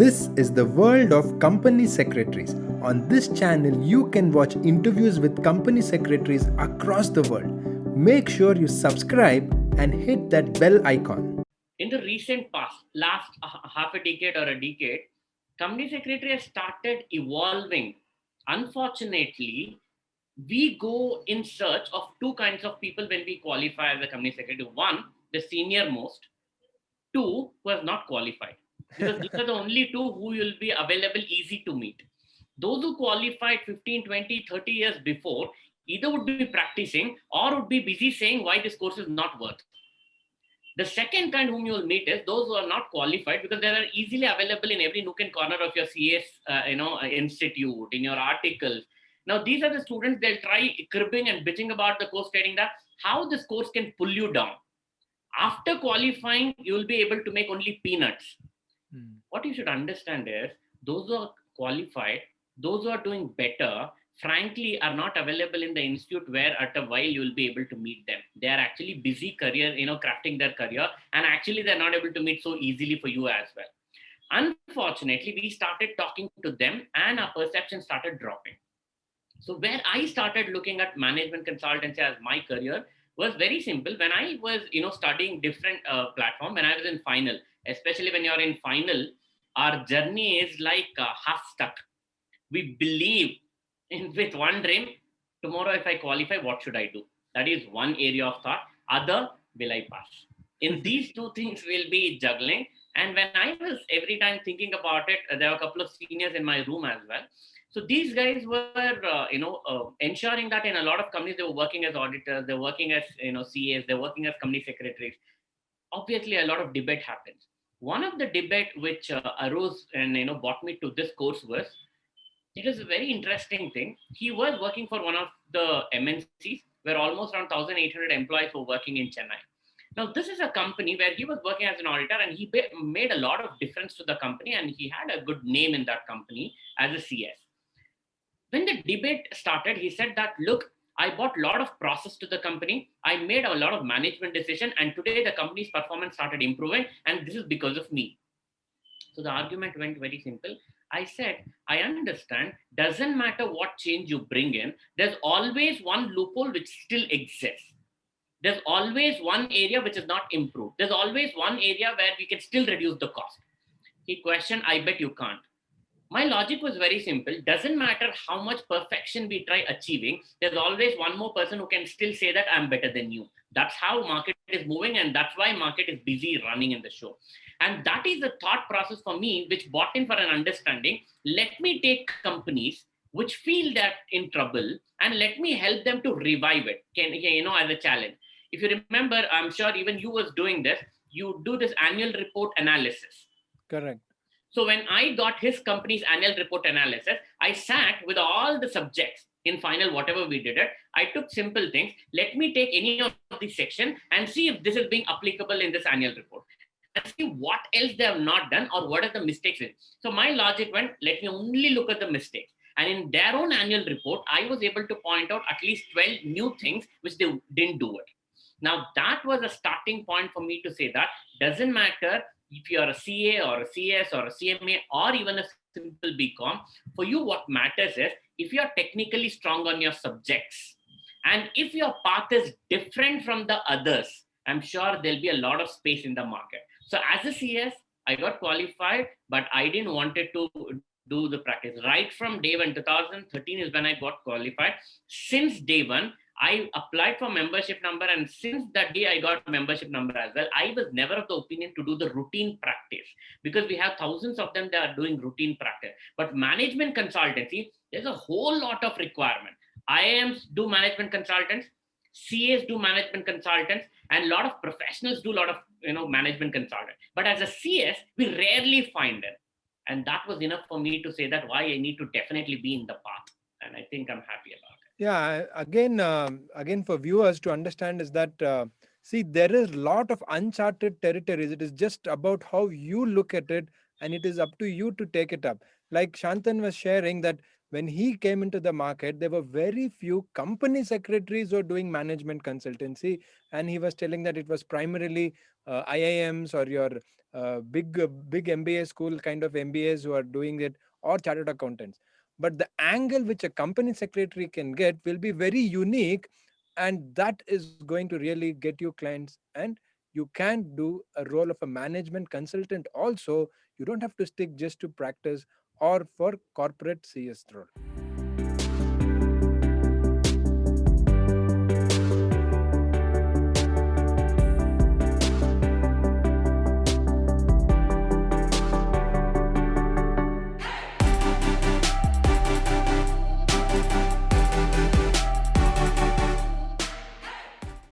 This is the world of company secretaries. On this channel, you can watch interviews with company secretaries across the world. Make sure you subscribe and hit that bell icon. In the recent past, last half a decade or a decade, company secretary has started evolving. Unfortunately, we go in search of two kinds of people when we qualify as a company secretary. One, the senior most. Two, who has not qualified. Because these are the only two who will be available easy to meet. Those who qualified 15, 20, 30 years before either would be practicing or would be busy saying why this course is not worth. The second kind whom you will meet is those who are not qualified because they are easily available in every nook and corner of your CS, institute, in your articles. Now, these are the students, they'll try cribbing and bitching about the course, stating that how this course can pull you down. After qualifying, you will be able to make only peanuts. What you should understand is those who are qualified, those who are doing better, frankly, are not available in the institute where at a while you will be able to meet them. They are actually busy career, crafting their career, and actually they're not able to meet so easily for you as well. Unfortunately, we started talking to them and our perception started dropping. So where I started looking at management consultancy as my career was very simple. When I was, studying different platform, when I was in final, especially when you're in final, our journey is like half stuck. We believe in with one dream. Tomorrow, if I qualify, what should I do? That is one area of thought. Other, will I pass? In these two things, we'll be juggling. And when I was every time thinking about it, there were a couple of seniors in my room as well. So these guys were, ensuring that in a lot of companies they were working as auditors, they're working as CAs, they're working as company secretaries. Obviously, a lot of debate happens. One of the debate which arose and brought me to this course was it is a very interesting thing. He was working for one of the MNCs where almost around 1,800 employees were working in Chennai. Now, this is a company where he was working as an auditor and he made a lot of difference to the company and he had a good name in that company as a CS. When the debate started, he said that, look, I brought a lot of process to the company. I made a lot of management decision and today the company's performance started improving and this is because of me. So the argument went very simple. I said, I understand, doesn't matter what change you bring in, there's always one loophole which still exists. There's always one area which is not improved. There's always one area where we can still reduce the cost. He questioned, I bet you can't. My logic was very simple. Doesn't matter how much perfection we try achieving, there's always one more person who can still say that I'm better than you. That's how market is moving and that's why market is busy running in the show. And that is the thought process for me, which bought in for an understanding. Let me take companies which feel that in trouble and let me help them to revive it, as a challenge. If you remember, I'm sure even you was doing this, you do this annual report analysis. Correct. So when I got his company's annual report analysis, I sat with all the subjects in final, whatever we did it. I took simple things. Let me take any of the section and see if this is being applicable in this annual report and see what else they have not done or what are the mistakes in. So my logic went, let me only look at the mistakes. And in their own annual report, I was able to point out at least 12 new things which they didn't do it. Now that was a starting point for me to say that doesn't matter if you are a CA or a CS or a CMA or even a simple BCom, for you what matters is if you are technically strong on your subjects and if your path is different from the others, I'm sure there'll be a lot of space in the market. So as a CS, I got qualified, but I didn't wanted to do the practice. Right from day one, 2013 is when I got qualified. Since day one, I applied for membership number, and since that day I got membership number as well. I was never of the opinion to do the routine practice because we have thousands of them that are doing routine practice. But management consultancy, there's a whole lot of requirement. IIMs do management consultants, CAs do management consultants, and a lot of professionals do a lot of management consultants. But as a CS, we rarely find it, and that was enough for me to say that why I need to definitely be in the path, and I think I'm happy about it. Yeah, again, for viewers to understand is that see, there is a lot of uncharted territories. It is just about how you look at it, and it is up to you to take it up. Like Shantan was sharing that when he came into the market, there were very few company secretaries who were doing management consultancy, and he was telling that it was primarily IIMs or your big MBA school kind of MBAs who are doing it, or chartered accountants. But the angle which a company secretary can get will be very unique, and that is going to really get you clients. And you can do a role of a management consultant also. You don't have to stick just to practice or for corporate CS role.